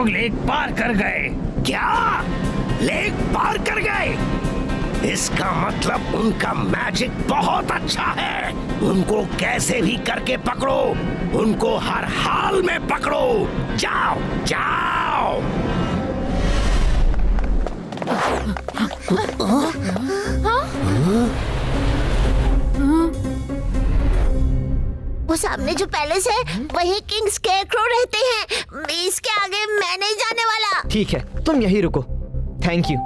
लोग लेक पार कर गए। क्या? लेक पार कर गए? इसका मतलब उनका मैजिक बहुत अच्छा है। उनको कैसे भी करके पकड़ो, उनको हर हाल में पकड़ो। जाओ जाओ। वो सामने जो पैलेस है वही किंग स्केरक्रो रहते हैं। इसके आगे मैं नहीं जाने वाला। ठीक है, तुम यहीं रुको। थैंक यू,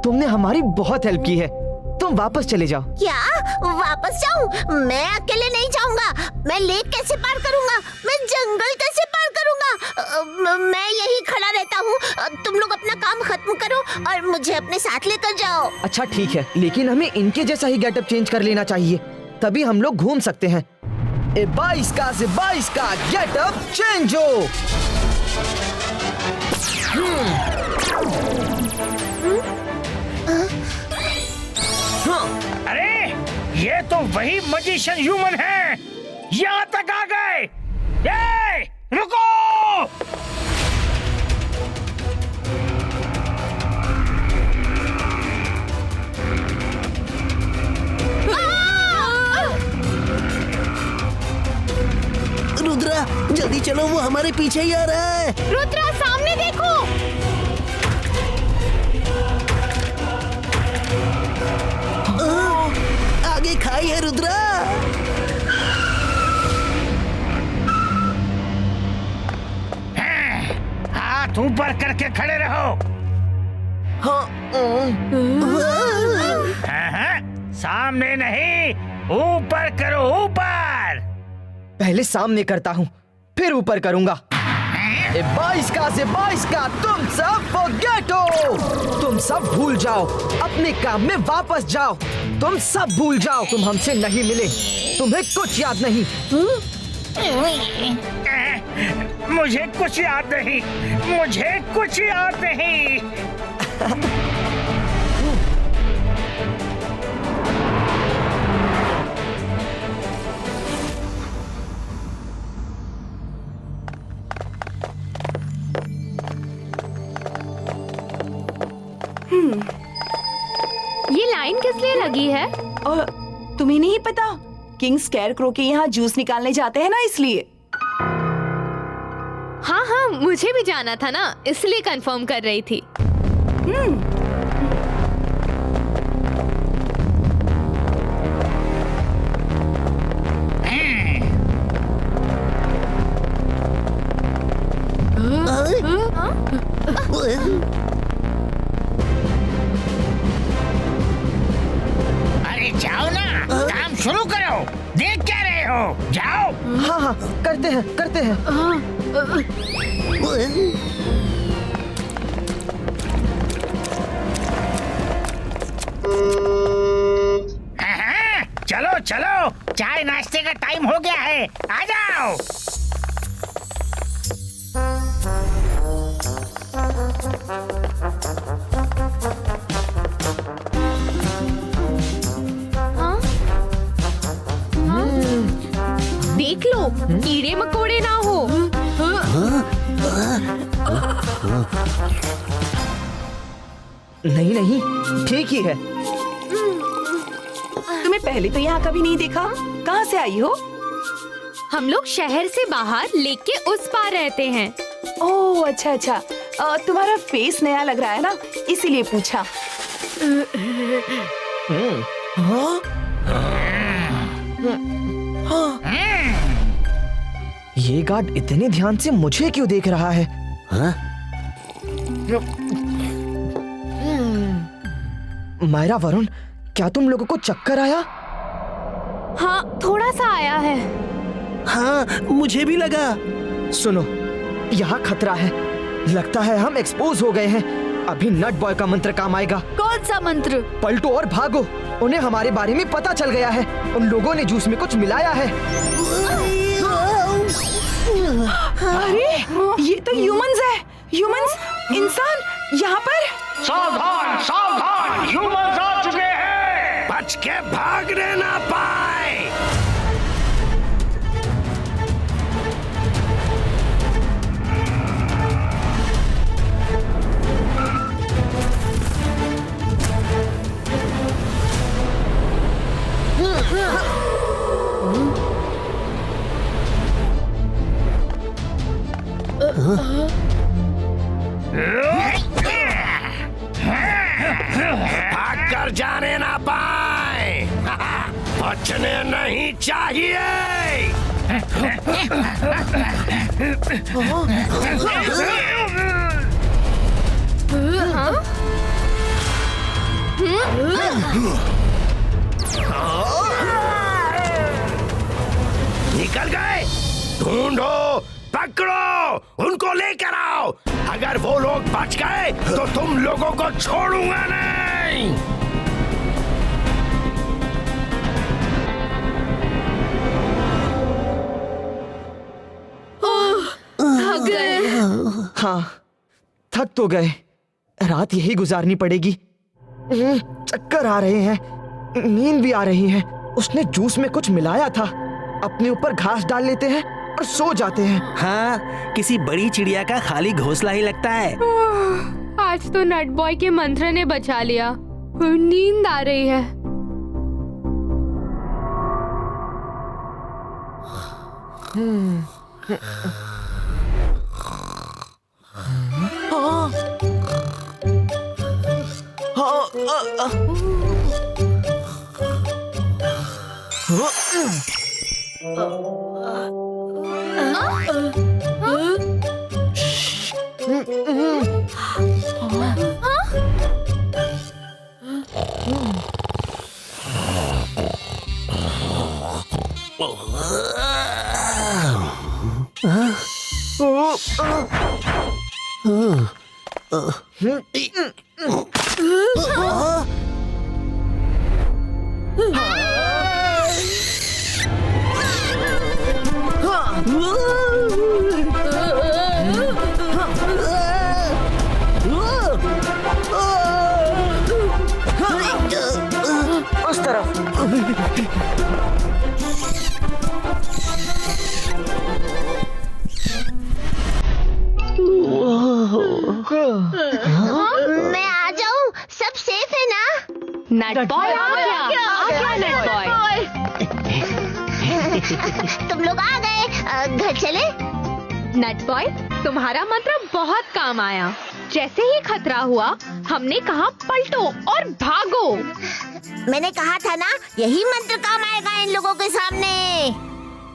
तुमने हमारी बहुत हेल्प की है। तुम वापस चले जाओ। क्या वापस जाऊं? मैं अकेले नहीं जाऊंगा। मैं लेक कैसे पार करूंगा? मैं जंगल कैसे पार करूंगा? मैं यहीं खड़ा रहता हूँ। तुम लोग अपना काम खत्म करो और मुझे अपने साथ लेकर जाओ। अच्छा ठीक है, लेकिन हमें इनके जैसा ही गेटअप चेंज कर लेना चाहिए, तभी हम लोग घूम सकते हैं। 22 का गेटअप चेंज हो। अरे ये तो वही मैजिशियन ह्यूमन है, यहाँ तक आ गए। ये रुको। रुद्रा जल्दी चलो, वो हमारे पीछे ही आ रहा है। रुद्रा सामने देखो। आगे खाई है रुद्रा। हाथ ऊपर करके खड़े रहो। हाँ, सामने नहीं, ऊपर करो, ऊपर। पहले सामने करता हूँ, फिर ऊपर करूंगा। 22 का तुम सब फॉरगेट हो। तुम सब भूल जाओ, अपने काम में वापस जाओ। तुम सब भूल जाओ, तुम हमसे नहीं मिले, तुम्हें कुछ याद नहीं। मुझे कुछ याद नहीं, मुझे कुछ याद नहीं। ये लाइन किस लिए लगी है? और तुम्हें नहीं पता, किंग स्केरक्रो के यहाँ जूस निकालने जाते हैं ना, इसलिए। हाँ हाँ, मुझे भी जाना था ना, इसलिए कंफर्म कर रही थी। अरे जाओ ना, काम शुरू करो। देख क्या रहे हो? जाओ। हाँ हाँ, करते हैं। चलो चलो, चाय नाश्ते का टाइम हो गया है, आ जाओ। देख लो, कीड़े मकोड़े ना हो। नहीं, ठीक ही है। तुम्हें पहले तो यहाँ कभी नहीं देखा। कहाँ से आई हो? हम लोग शहर से बाहर लेक के उस पार रहते हैं। ओह अच्छा। तुम्हारा फेस नया लग रहा है ना, इसीलिए पूछा। ये गार्ड इतने ध्यान से मुझे क्यों देख रहा है? मायरा, वरुण, क्या तुम लोगों को चक्कर आया? हाँ, थोड़ा सा आया है। हाँ, मुझे भी लगा। सुनो, यहाँ खतरा है। लगता है हम एक्सपोज हो गए हैं। अभी नट बॉय का मंत्र काम आएगा। कौन सा मंत्र? पलटो और भागो, उन्हें हमारे बारे में पता चल गया है। उन लोगों ने जूस में कुछ मिलाया है। अरे ये तो ह्यूमंस है। ह्यूमंस, इंसान यहाँ पर। सावधान सावधान, ह्यूमंस आ चुके हैं। बच के भागने ना पाए। भाग कर जाने ना पाए। बचने नहीं चाहिए। निकल गए? ढूंढो, पकड़ो, उनको लेकर आओ। अगर वो लोग बच गए तो तुम लोगों को छोड़ूंगा नहीं। थक गए। हाँ, थक तो गए। रात यही गुजारनी पड़ेगी। चक्कर आ रहे हैं, नींद भी आ रही है। उसने जूस में कुछ मिलाया था। अपने ऊपर घास डाल लेते हैं और सो जाते हैं। हाँ, किसी बड़ी चिड़िया का खाली घोंसला ही लगता है। आज तो नट बॉय के मंत्र ने बचा लिया। नींद आ रही है। उस तरफ। मैं आ जाऊं? सब सेफ है ना? नट बॉय आ गया नट बॉय। तुम लोग आ गए। घर चले? नट बॉय, तुम्हारा मंत्र बहुत काम आया। जैसे ही खतरा हुआ, हमने कहा पलटो और भागो। मैंने कहा था ना, यही मंत्र काम आएगा इन लोगों के सामने।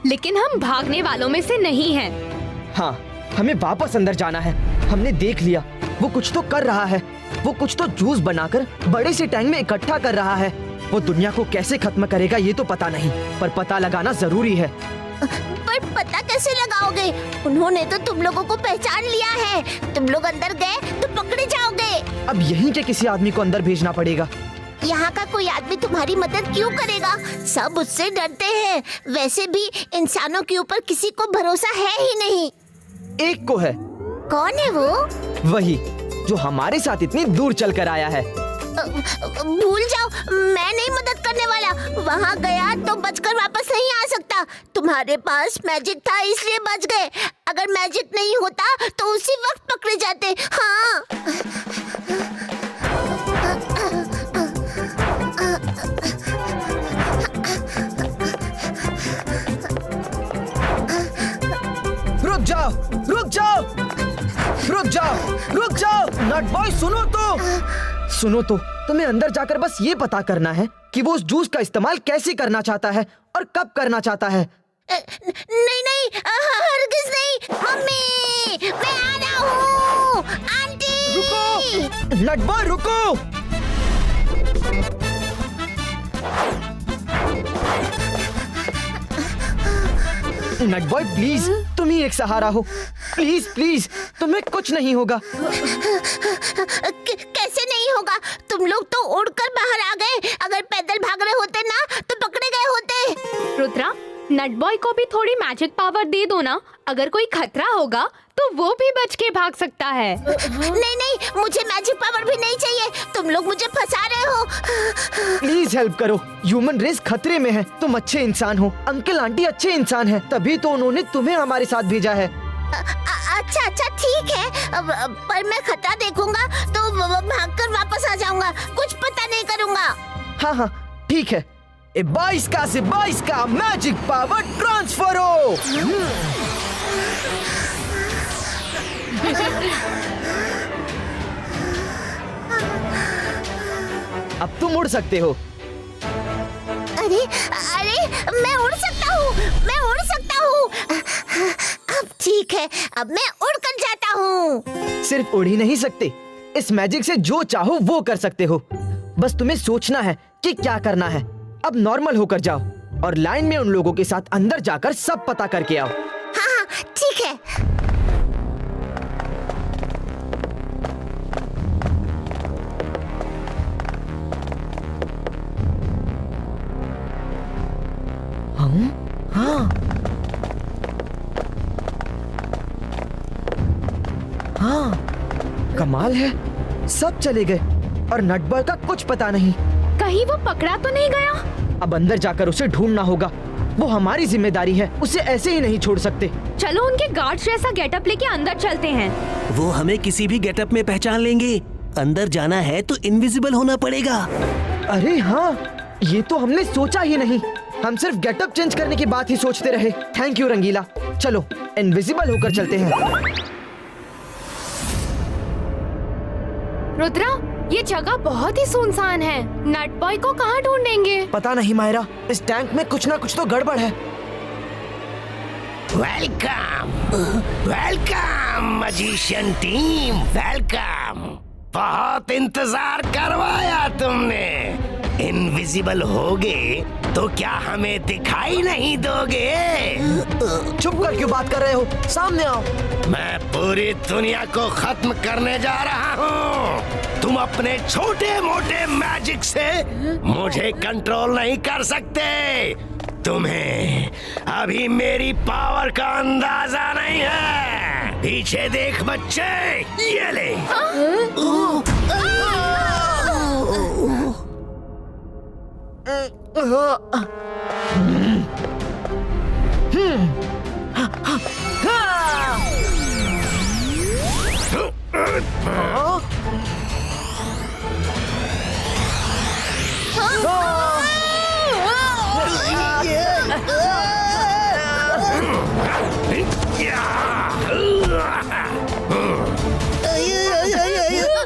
लेकिन हम भागने वालों में से नहीं हैं। हाँ, हमें वापस अंदर जाना है। हमने देख लिया, वो कुछ तो कर रहा है। वो कुछ तो जूस बनाकर बड़े से टैंक में इकट्ठा कर रहा है। वो दुनिया को कैसे खत्म करेगा ये तो पता नहीं, पर पता लगाना जरूरी है। पर पता कैसे लगाओगे? उन्होंने तो तुम लोगों को पहचान लिया है। तुम लोग अंदर गए तो पकड़े जाओगे। अब यहीं के किसी आदमी को अंदर भेजना पड़ेगा। यहाँ का कोई आदमी तुम्हारी मदद क्यों करेगा? सब उससे डरते हैं। वैसे भी इंसानों के ऊपर किसी को भरोसा है ही नहीं। एक को है। कौन है वो? वही जो हमारे साथ इतनी दूर चल कर आया है। भूल जाओ, मैं नहीं मदद करने वाला। वहाँ गया तो बचकर वापस नहीं आ सकता। तुम्हारे पास मैजिक था इसलिए बच गए। अगर मैजिक नहीं होता तो उसी वक्त पकड़े जाते। हाँ। रुक जाओ, रुक जाओ, रुक जाओ, रुक जाओ। नट बॉय सुनो तो, तुम्हें अंदर जाकर बस ये पता करना है कि वो उस जूस का इस्तेमाल कैसे करना चाहता है और कब करना चाहता है। नहीं नहीं, हरगिज़ नहीं। मम्मी, मैं आ रहा हूँ। आंटी, रुको, नट बॉय रुको। नट बॉय प्लीज, तुम ही एक सहारा हो। प्लीज प्लीज, तुम्हें कुछ नहीं होगा। कैसे नहीं होगा? तुम लोग तो उड़कर बाहर आ गए। अगर पैदल भाग रहे होते ना तो पकड़े गए होते। रुद्रा, नट बॉय को भी थोड़ी मैजिक पावर दे दो ना। अगर कोई खतरा होगा तो वो भी बच के भाग सकता है। नहीं नहीं, मुझे मैजिक पावर भी नहीं चाहिए। तुम लोग मुझे फंसा रहे हो। प्लीज हेल्प करो। ह्यूमन रेस खतरे में है। तुम अच्छे इंसान हो, अंकल आंटी अच्छे इंसान हैं, तभी तो उन्होंने तुम्हें हमारे साथ भेजा है। अच्छा अच्छा ठीक है, पर मैं खतरा देखूंगा तो भागकर वापस आ जाऊंगा। कुछ पता नहीं करूंगा। हाँ हाँ ठीक है। 22 का से 22 का मैजिक पावर ट्रांसफर हो। अब तुम उड़ सकते हो। अरे अरे मैं उड़ सकता हूँ, मैं उड़ सकता हूँ। अब ठीक है, अब मैं उड़ कर जाता हूँ। सिर्फ उड़ ही नहीं सकते, इस मैजिक से जो चाहो वो कर सकते हो। बस तुम्हें सोचना है कि क्या करना है। अब नॉर्मल होकर जाओ और लाइन में उन लोगों के साथ अंदर जाकर सब पता करके आओ। हाँ ठीक है। हाँ, कमाल है, सब चले गए और नटबॉय का कुछ पता नहीं। कहीं वो पकड़ा तो नहीं गया? अब अंदर जाकर उसे ढूंढना होगा, वो हमारी जिम्मेदारी है, उसे ऐसे ही नहीं छोड़ सकते। चलो उनके गार्ड्स जैसा गेटअप लेके अंदर चलते हैं। वो हमें किसी भी गेटअप में पहचान लेंगे। अंदर जाना है तो इनविजिबल होना पड़ेगा। अरे हाँ, ये तो हमने सोचा ही नहीं। हम सिर्फ गेटअप चेंज करने की बात ही सोचते रहे। थैंक यू रंगीला। चलो इनविजिबल होकर चलते हैं। रुद्रा, ये जगह बहुत ही सुनसान है। नट बॉय को कहाँ ढूंढेंगे? पता नहीं मायरा, इस टैंक में कुछ ना कुछ तो गड़बड़ है। Welcome, welcome magician team, welcome. बहुत इंतजार करवाया तुमने। इनविजिबल होगे तो क्या हमें दिखाई नहीं दोगे? चुप कर क्यों बात कर रहे हो? सामने आओ। मैं पूरी दुनिया को खत्म करने जा रहा हूँ। तुम अपने छोटे मोटे मैजिक से मुझे कंट्रोल नहीं कर सकते। तुम्हें अभी मेरी पावर का अंदाजा नहीं है। पीछे देख बच्चे, ये ले।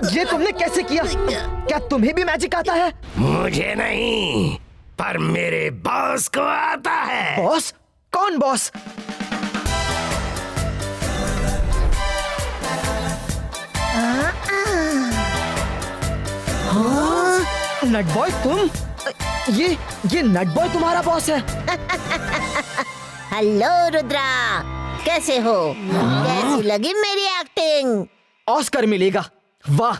ये तुमने कैसे किया? क्या तुम्हें भी मैजिक आता है? मुझे नहीं, पर मेरे बॉस को आता है। बॉस? कौन बॉस? नटबॉय तुम? ये नटबॉय तुम्हारा बॉस है? हेलो रुद्रा, कैसे हो? कैसी लगी मेरी एक्टिंग? ऑस्कर मिलेगा। वाह,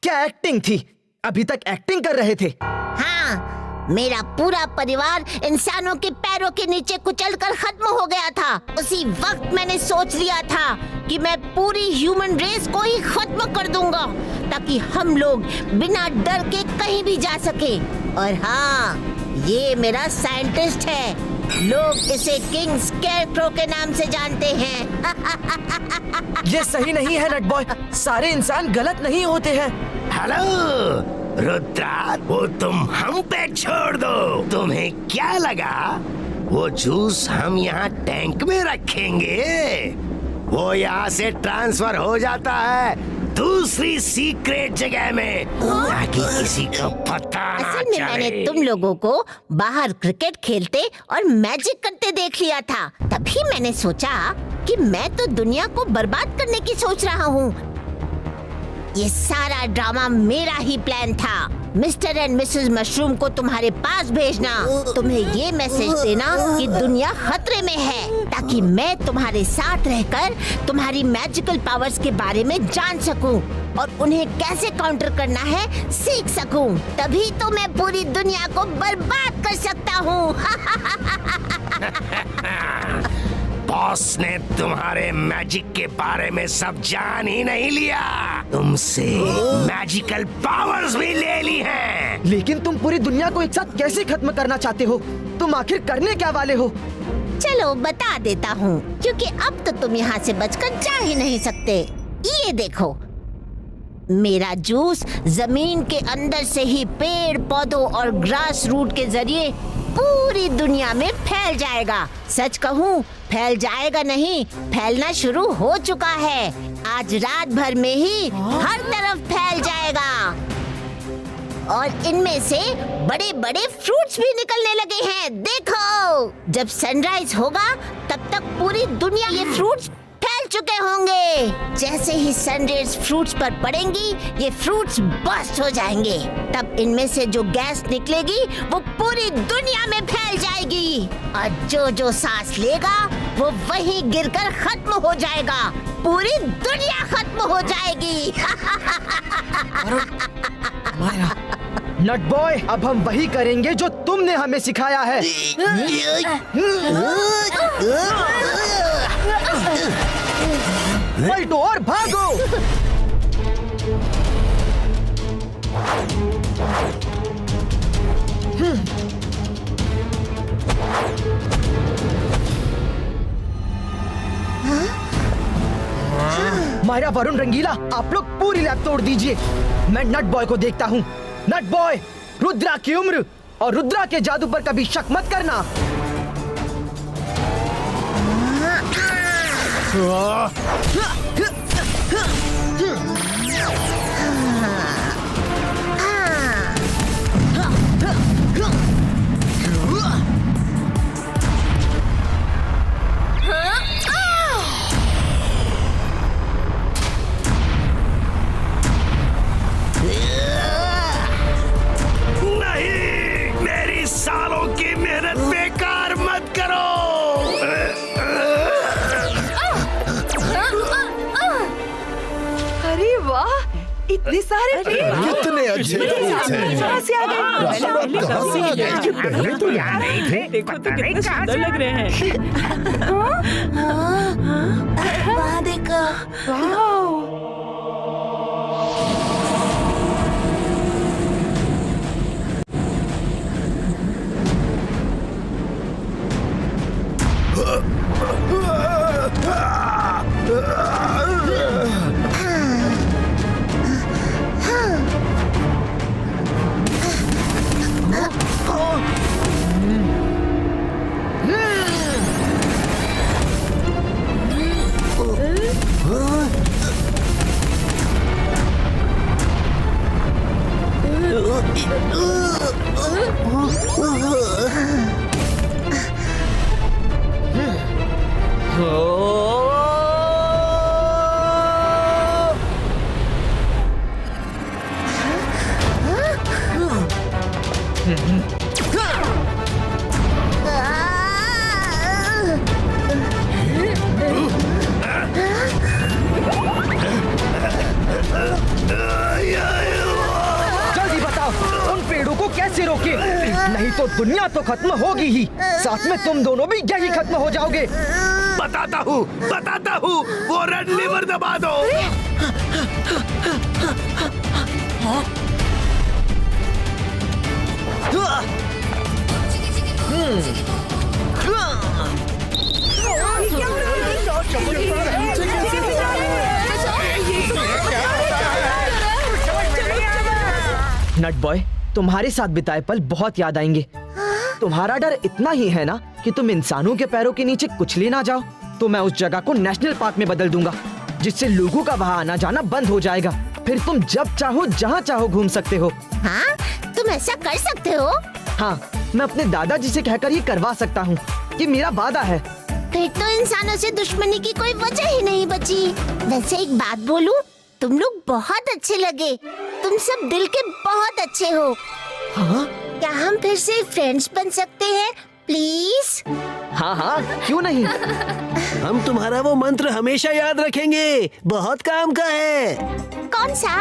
क्या एक्टिंग थी। अभी तक एक्टिंग कर रहे थे। हाँ, मेरा पूरा परिवार इंसानों के पैरों के नीचे कुचलकर खत्म हो गया था। उसी वक्त मैंने सोच लिया था कि मैं पूरी ह्यूमन रेस को ही खत्म कर दूंगा, ताकि हम लोग बिना डर के कहीं भी जा सके। और हाँ, ये मेरा साइंटिस्ट है। लोग इसे किंग स्केयरक्रो के नाम से जानते हैं। ये सही नहीं है नटबॉय, सारे इंसान गलत नहीं होते हैं। हेलो रुद्रा, वो तुम हम पे छोड़ दो। तुम्हें क्या लगा वो जूस हम यहाँ टैंक में रखेंगे? वो यहाँ से ट्रांसफर हो जाता है दूसरी सीक्रेट जगह में, ताकि किसी को पता ना असल में मैंने तुम लोगों को बाहर क्रिकेट खेलते और मैजिक करते देख लिया था। तभी मैंने सोचा कि मैं तो दुनिया को बर्बाद करने की सोच रहा हूँ। ये सारा ड्रामा मेरा ही प्लान था। मिस्टर एंड मिसेस मशरूम को तुम्हारे पास भेजना, तुम्हें ये मैसेज देना कि दुनिया खतरे में है, ताकि मैं तुम्हारे साथ रहकर तुम्हारी मैजिकल पावर्स के बारे में जान सकूं और उन्हें कैसे काउंटर करना है सीख सकूं। तभी तो मैं पूरी दुनिया को बर्बाद कर सकता हूँ। बॉस ने तुम्हारे मैजिक के बारे में सब जान ही नहीं लिया, तुमसे मैजिकल पावर्स भी ले ली हैं। लेकिन तुम पूरी दुनिया को एक साथ कैसे खत्म करना चाहते हो? तुम आखिर करने क्या वाले हो? चलो बता देता हूँ, क्योंकि अब तो तुम यहाँ से बचकर जा ही नहीं सकते। ये देखो, मेरा जूस जमीन के अंदर से ही पेड़ पौधों और ग्रास रूट के जरिए पूरी दुनिया में फैल जाएगा। सच कहूँ, फैल जाएगा नहीं, फैलना शुरू हो चुका है। आज रात भर में ही हर तरफ फैल जाएगा। और इनमें से बड़े बड़े फ्रूट्स भी निकलने लगे हैं। देखो, जब सनराइज होगा तब तक पूरी दुनिया ये फ्रूट्स फैल चुके होंगे। जैसे ही सनरेज फ्रूट्स पर पड़ेंगी, ये फ्रूट्स बस्ट हो जाएंगे। तब इनमें से जो गैस निकलेगी वो पूरी दुनिया में फैल जाएगी और जो जो सांस लेगा वो वहीं गिरकर खत्म हो जाएगा। पूरी दुनिया खत्म हो जाएगी। नट बॉय, अब हम वही करेंगे जो तुमने हमें सिखाया है। पलटो और भागो। मायरा, वरुण, रंगीला, आप लोग पूरी लैब तोड़ दीजिए। मैं नट बॉय को देखता हूँ। नट बॉय, रुद्रा की उम्र और रुद्रा के जादू पर कभी शक मत करना। नहीं, मेरी सालों की मेहनत बेकार मत करो। अरे वाह, इतने सारे कितने अच्छे फ्रूट्स हैं। कहाँ से आ गए? पहले तो याद नहीं थे। देखो तो पता नहीं कितने कहाँ सुंदर से लग रहे हैं। वहाँ देखो। वाह, जल्दी बताओ, उन पेड़ों को कैसे रोके? नहीं तो दुनिया तो खत्म होगी ही, साथ में तुम दोनों भी यही खत्म हो जाओगे। बताता हूँ, वो रेड लीवर दबा दो। नट बॉय, तुम्हारे साथ बिताए पल बहुत याद आएंगे। तुम्हारा डर इतना ही है ना कि तुम इंसानों के पैरों के नीचे कुचले ना जाओ। तो मैं उस जगह को नेशनल पार्क में बदल दूंगा, जिससे लोगों का वहाँ आना जाना बंद हो जाएगा। फिर तुम जब चाहो जहाँ चाहो घूम सकते हो। हाँ, तुम ऐसा कर सकते हो? हाँ, मैं अपने दादाजी से कहकर ये करवा सकता हूँ। ये मेरा वादा है। फिर तो इंसानों से दुश्मनी की कोई वजह ही नहीं बची। वैसे एक बात बोलूं, तुम लोग बहुत अच्छे लगे। तुम सब दिल के बहुत अच्छे हो। हाँ क्या हम फिर से फ्रेंड्स बन सकते हैं प्लीज? हाँ हाँ, क्यों नहीं। हम तुम्हारा वो मंत्र हमेशा याद रखेंगे, बहुत काम का है। कौन सा?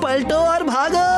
पलटो और भागो।